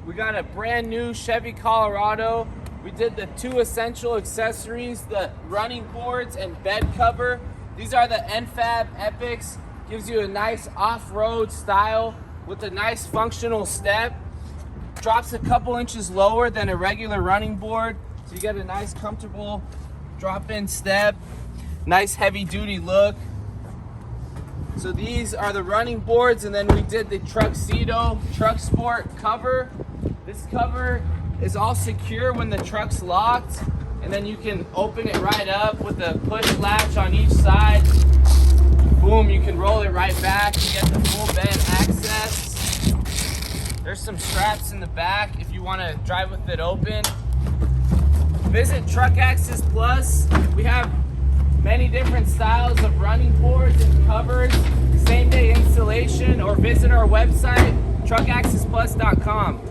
We got a brand new Chevy Colorado. We did the 2 essential accessories, the running boards and bed cover. These are the NFAB Epics. Gives you a nice off-road style with a nice functional step. Drops a couple inches lower than a regular running board, so you get a nice comfortable drop-in step. Nice heavy-duty look. So these are the running boards, and then we did the Truxedo Truck Sport cover. This cover is all secure when the truck's locked, and then you can open it right up with a push latch on each side. Boom, you can roll it right back. You get the full bed access. There's some straps in the back if you want to drive with it open. Visit Truck Access Plus. We have many different styles of running boards and covers, same day installation, or visit our website, truckaccessplus.com.